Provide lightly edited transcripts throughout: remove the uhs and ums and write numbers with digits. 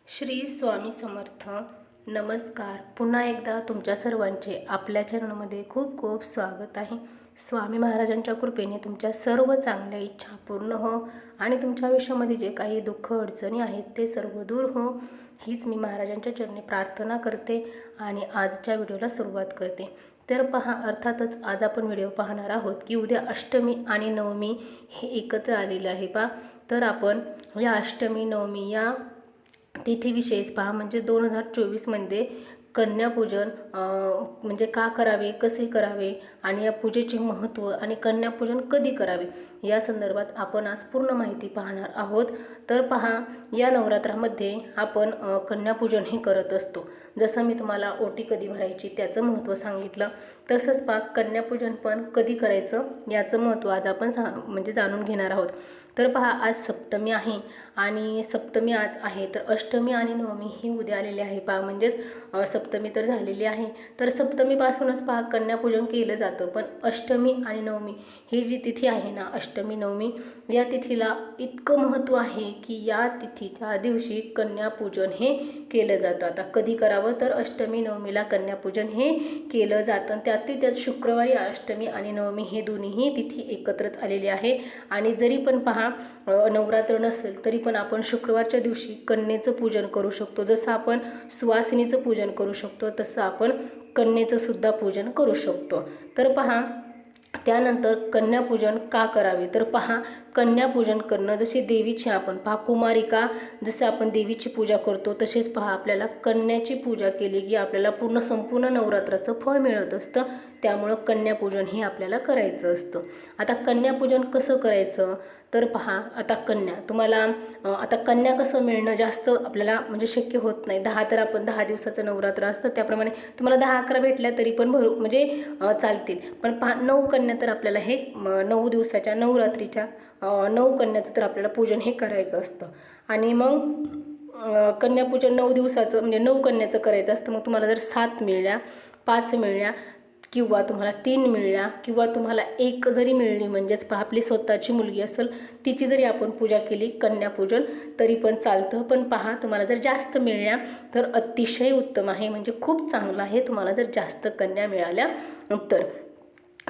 श्री स्वामी समर्थ. नमस्कार. पुन्हा एकदा तुमच्या सर्वांचे आपल्या चॅनलमध्ये खूप खूप स्वागत आहे. स्वामी महाराजांच्या कृपेने तुमच्या सर्व चांगल्या इच्छा पूर्ण हो आणि तुमच्या आयुष्यामध्ये जे काही दुःख अडचणी आहेत ते सर्व दूर हो, हीच मी महाराजांच्या चरणी प्रार्थना करते आणि आजच्या व्हिडिओला सुरुवात करते. तर पहा, अर्थातच आज आपण व्हिडिओ पाहणार आहोत की उद्या अष्टमी आणि नवमी हे एकत्र आलेले आहे पहा. तर आपण या अष्टमी नवमी या तिथीविषयीच पहा. म्हणजे 2024मध्ये कन्यापूजन म्हणजे का करावे, कसे करावे आणि या पूजेचे महत्त्व आणि कन्यापूजन कधी करावे या संदर्भात आपण आज पूर्ण माहिती पाहणार आहोत. तर पहा, या नवरात्रामध्ये आपण कन्यापूजन हे करत असतो. जसं मी तुम्हाला ओटी कधी भरायची त्याचं महत्त्व सांगितलं, तसंच पहा कन्यापूजन पण कधी करायचं याचं महत्त्व आज आपण म्हणजे जाणून घेणार आहोत. तर पहा, आज सप्तमी आहे आणि सप्तमी आज आहे, तर अष्टमी आणि नवमी ही उद्या आलेली आहे पहा. म्हणजेच सप्तमी तर झालेली आहे, तर सप्तमीपासूनच पहा कन्यापूजन केलं जातं. पण अष्टमी आणि नवमी ही जी तिथी आहे ना, अष्टमी नवमी या तिथीला इतकं महत्त्व आहे की या तिथीच्या दिवशी कन्यापूजन हे केलं जातं. आता कधी करावं, तर अष्टमी नवमीला कन्यापूजन हे केलं जातं. त्यात शुक्रवारी अष्टमी आणि नवमी हे दोन्हीही तिथी एकत्रच आलेली आहे. आणि जरी पण पहा नवरात्र नसेल तरी पण आपण शुक्रवारच्या दिवशी कन्येचं पूजन करू शकतो. जसं आपण सुवासिनीचं पूजन करू शकतो तसं आपण कन्येचं सुद्धा पूजन करू शकतो. तर पहा, त्यानंतर कन्यापूजन का करावे, तर पहा कन्यापूजन करणं जशी देवीची आपण पहा कुमारिका जसं आपण देवीची पूजा करतो तसेच पहा आपल्याला कन्याची पूजा केली की आपल्याला संपूर्ण नवरात्राचं फळ मिळत असतं. त्यामुळं कन्यापूजन हे आपल्याला करायचं असतं. आता कन्यापूजन कसं करायचं, तर पहा आता कन्या तुम्हाला आता कन्या कसं मिळणं जास्त आपल्याला म्हणजे शक्य होत नाही. 10 तर आपण 10 दिवसाचं नवरात्र असतं, त्याप्रमाणे तुम्हाला 10-11 भेटल्या तरी पण म्हणजे चालतील. पण पहा 9 कन्या तर आपल्याला हे 9 दिवसाच्या नवरात्रीच्या 9 कन्याचं तर आपल्याला पूजन हे करायचं असतं. आणि मग कन्यापूजन 9 दिवसाचं म्हणजे 9 कन्याचं करायचं असतं. मग तुम्हाला जर 7 मिळल्या, 5 मिळल्या किंवा तुम्हाला 3 मिळल्या किंवा तुम्हाला 1 जरी मिळली, म्हणजेच पहा आपली स्वतःची मुलगी असेल तिची जरी आपण पूजा केली कन्यापूजन तरी पण चालतं. पण पहा तुम्हाला जर जास्त मिळल्या तर अतिशय उत्तम आहे, म्हणजे खूप चांगलं आहे तुम्हाला जर जास्त कन्या मिळाल्या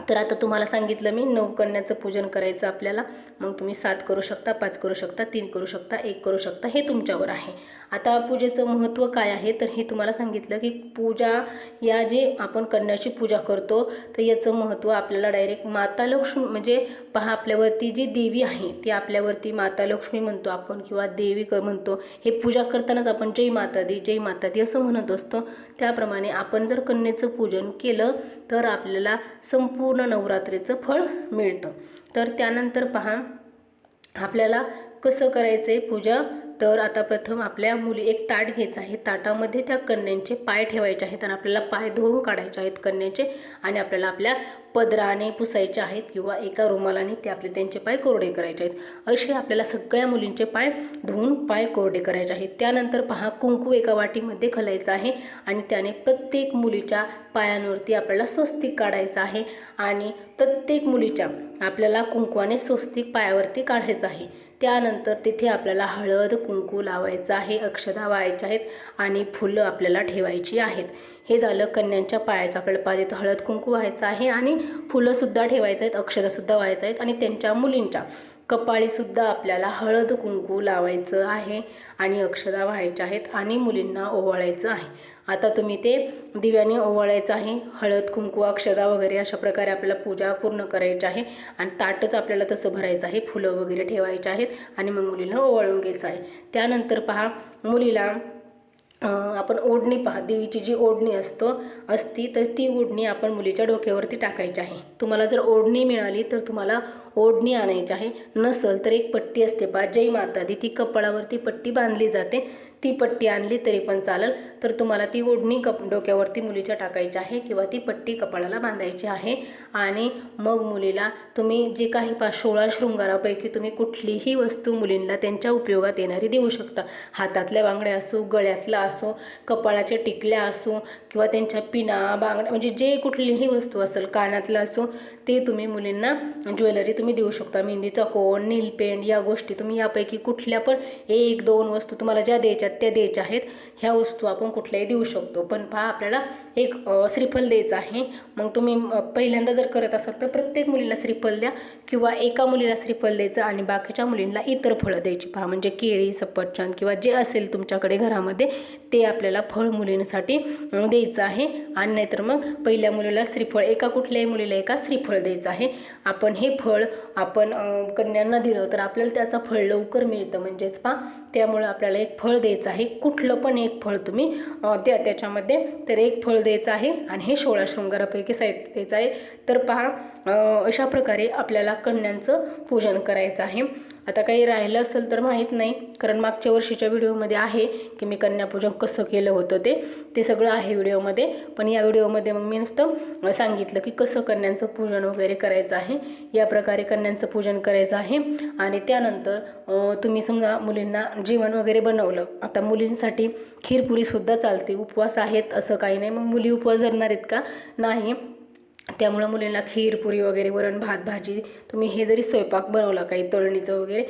तर आता तुम्हाला सांगितलं मी 9 कन्याचं पूजन करायचं आपल्याला. मग तुम्ही 7 करू शकता, 5 करू शकता, 3 करू शकता, 1 करू शकता, हे तुमच्यावर आहे. आता पूजेचं महत्त्व काय आहे, तर हे तुम्हाला सांगितलं की पूजा या जे आपण कन्याची पूजा करतो तर याचं महत्त्व आपल्याला डायरेक्ट माता लक्ष्मी म्हणजे पहा आपल्यावरती जी देवी आहे ती आपल्यावरती माता लक्ष्मी म्हणतो आपण किंवा देवी म्हणतो. हे पूजा करतानाच आपण जय माता दी, जय माता दी असं म्हणत असतो. त्याप्रमाणे आपण जर कन्येचं पूजन केलं तर आपल्याला संपूर्ण नवरात्रीचं फळ मिळतं. तर त्यानंतर पहा आपल्याला कसं करायचं आहे पूजा, तर आता प्रथम आपल्या मुली एक ताट घ्यायचं आहे. ताटामध्ये त्या कन्यांचे पाय ठेवायचे आहेत आणि आपल्याला पाय धुवून काढायचे आहेत कन्याचे आणि आपल्याला आपल्या पदराने पुसायचे आहेत किंवा एका रुमालाने त्यांचे पाय कोरडे करायचे आहेत. असे आपल्याला सगळ्या मुलींचे पाय धुवून पाय कोरडे करायचे आहेत. त्यानंतर पहा कुंकू एका वाटीमध्ये घालायचं आहे आणि त्याने प्रत्येक मुलीच्या पायांवरती आपल्याला स्वस्तिक काढायचं आहे आणि प्रत्येक मुलीच्या आपल्याला कुंकवाने स्वस्तिक पायावरती काढायचं आहे. त्यानंतर तिथे आपल्याला हळद कुंकू लावायचं आहे, अक्षता वाहायच्या आहेत आणि फुलं आपल्याला ठेवायची आहेत. हे झालं कन्यांच्या पायाचं. आपल्याला पाहिजे तर हळद कुंकू व्हायचं आहे आणि फुलंसुद्धा ठेवायचं आहेत, अक्षतासुद्धा व्हायचं आहेत आणि त्यांच्या मुलींच्या कपाळीसुद्धा आपल्याला हळद कुंकू लावायचं आहे आणि अक्षता व्हायच्या आहेत आणि मुलींना ओवाळायचं आहे. आता तुम्ही ते दिव्याने ओवाळायचं आहे. हळद कुंकू अक्षता वगैरे अशा प्रकारे आपल्याला पूजा पूर्ण करायची आहे आणि ताटच आपल्याला तसं भरायचं आहे. फुलं वगैरे ठेवायचे आहेत आणि मग मुलींना ओवाळून घ्यायचं आहे. त्यानंतर पहा मुलीला आपण ओढणी पहा देवीची जी ओढणी असती तर ती ओढणी आपण मुलीच्या डोक्यावरती टाकायची आहे. तुम्हाला जर ओढणी मिळाली तर तुम्हाला ओढणी आणायची आहे. नसेल तर एक पट्टी असते पहा जय माता दी, ती कपाळावरती पट्टी बांधली जाते, ती पट्टी आणली तरी पण चालेल. तर तुम्हाला ती ओढणी डोक्यावरती मुलीच्या टाकायची आहे किंवा ती पट्टी कपाळाला बांधायची आहे आणि मग मुलीला तुम्ही जे काही 16 शृंगारापैकी तुम्ही कुठलीही वस्तू मुलींना त्यांच्या उपयोगात येणारी देऊ शकता. हातातल्या बांगड्या असो, गळ्यातला असो, कपाळाच्या टिकल्या असो किंवा त्यांच्या पिना बांगड्या म्हणजे जे कुठलीही वस्तू असेल, कानातलं असो, ते तुम्ही मुलींना ज्वेलरी तुम्ही देऊ शकता. मेहंदीचा कोन, नीलपेंट या गोष्टी तुम्ही यापैकी कुठल्या पण 1-2 वस्तू तुम्हाला ज्या द्यायच्या त्या द्यायच्या आहेत. ह्या वस्तू आपण कुठल्याही देऊ शकतो. पण पहा आपल्याला एक श्रीफल द्यायचं आहे. मग तुम्ही पहिल्यांदा जर करत असाल तर प्रत्येक मुलीला श्रीफल द्या किंवा एका मुलीला श्रीफल द्यायचं आणि बाकीच्या मुलींना इतर फळं द्यायची. पहा म्हणजे केळी, सफरचंद किंवा जे असेल तुमच्याकडे घरामध्ये ते आपल्याला फळ मुलींसाठी द्यायचं आहे. आणि नाहीतर मग पहिल्या मुलीला श्रीफळ, एका कुठल्याही मुलीला एका श्रीफळ द्यायचं आहे. आपण हे फळ आपण कन्यांना दिलं तर आपल्याला त्याचा फळ लवकर मिळतं. म्हणजेच पहा त्यामुळे आपल्याला एक फळ द्यायचं आहे. कुठलं पण एक फळ तुम्ही द्या त्याच्यामध्ये. तर एक फळ द्यायचं आहे आणि हे 16 शृंगारापैकी साहित्य द्यायचं आहे. तर पहा अशा प्रकारे आपल्याला कन्यांचं पूजन करायचं आहे. आता काही राहिलं असेल तर माहीत नाही, कारण मागच्या वर्षीच्या व्हिडिओमध्ये आहे की मी कन्यापूजन कसं केलं होतं ते सगळं आहे व्हिडिओमध्ये. पण या व्हिडिओमध्ये मग मी नुसतं सांगितलं की कसं कन्यांचं पूजन वगैरे करायचं आहे. या प्रकारे कन्यांचं पूजन करायचं आहे. आणि त्यानंतर तुम्ही समजा मुलींना जेवण वगैरे बनवलं. आता मुलींसाठी खीरपुरीसुद्धा चालते, उपवास आहेत असं काही नाही. मग मुली उपवास धरणार आहेत का? नाही. त्यामुळं मुलींना खीर, पुरी वगैरे, वरण, भात, भाजी तुम्ही हे जरी स्वयंपाक बनवला काही तळणीचं वगैरे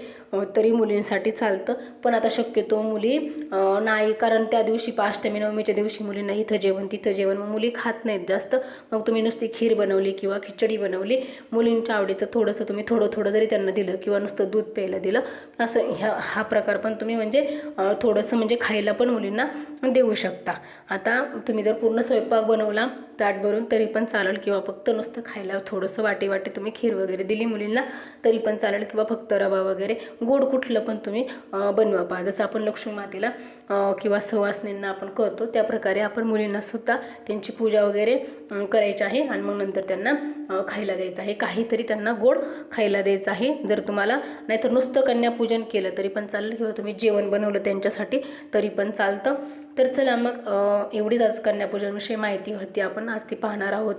तरी मुलींसाठी चालतं. पण आता शक्यतो मुली नाही, कारण त्या दिवशी अष्टमी नवमीच्या दिवशी मुलींना इथं जेवण तिथं जेवण, मग मुली खात नाहीत जास्त. मग तुम्ही नुसती खीर बनवली किंवा खिचडी बनवली, मुलींच्या आवडीचं थोडंसं तुम्ही थोडं जरी त्यांना दिलं किंवा नुसतं दूध प्यायला दिलं असं हा प्रकार पण तुम्ही म्हणजे थोडंसं म्हणजे खायला पण मुलींना देऊ शकता. आता तुम्ही जर पूर्ण स्वयंपाक बनवला ताट भरून तरी पण चालेल, किंवा फक्त नुसतं खायला थोडंसं वाटी तुम्ही खीर वगैरे दिली मुलींना तरी पण चालेल, किंवा फक्त रवा वगैरे गोड कुठलं पण तुम्ही बनवा. पहा जसं आपण लक्ष्मी मातेला किंवा सवासनींना आपण करतो त्या प्रकारे आपण मुलींना सुद्धा त्यांची पूजा वगैरे करायची आहे. आणि मग नंतर त्यांना खायला द्यायचं आहे, काहीतरी त्यांना गोड खायला द्यायचं आहे. जर तुम्हाला नाहीतर नुसतं कन्यापूजन केलं तरी पण चालेल, किंवा तुम्ही जेवण बनवलं त्यांच्यासाठी तरी पण चालतं. तर चला मग एवढीच आज कन्यापूजनविषयी माहिती होती. आपण आज ती पाहणार आहोत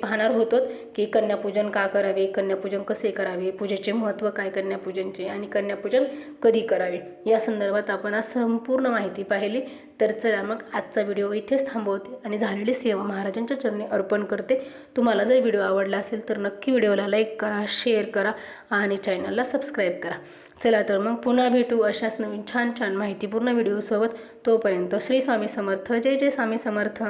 पाहणार होतो की कन्यापूजन का करावे, कन्यापूजन कसे करावे, पूजेचे महत्त्व काय कन्यापूजनचे, आणि कन्यापूजन कधी करावे या संदर्भात आपण आज संपूर्ण माहिती पाहिली. तर चला मग आजचा व्हिडिओ इथेच थांबवते आणि झालेली सेवा महाराजांच्या चरणी अर्पण करते. तुम्हाला जर व्हिडिओ आवडला असेल तर नक्की व्हिडिओला लाईक करा, शेअर करा आणि चॅनलला सबस्क्राईब करा. चला तर मग पुन्हा भेटू अशाच नवीन छान माहितीपूर्ण व्हिडिओसोबत. तोपर्यंत श्री स्वामी समर्थ. जय जय स्वामी समर्थ.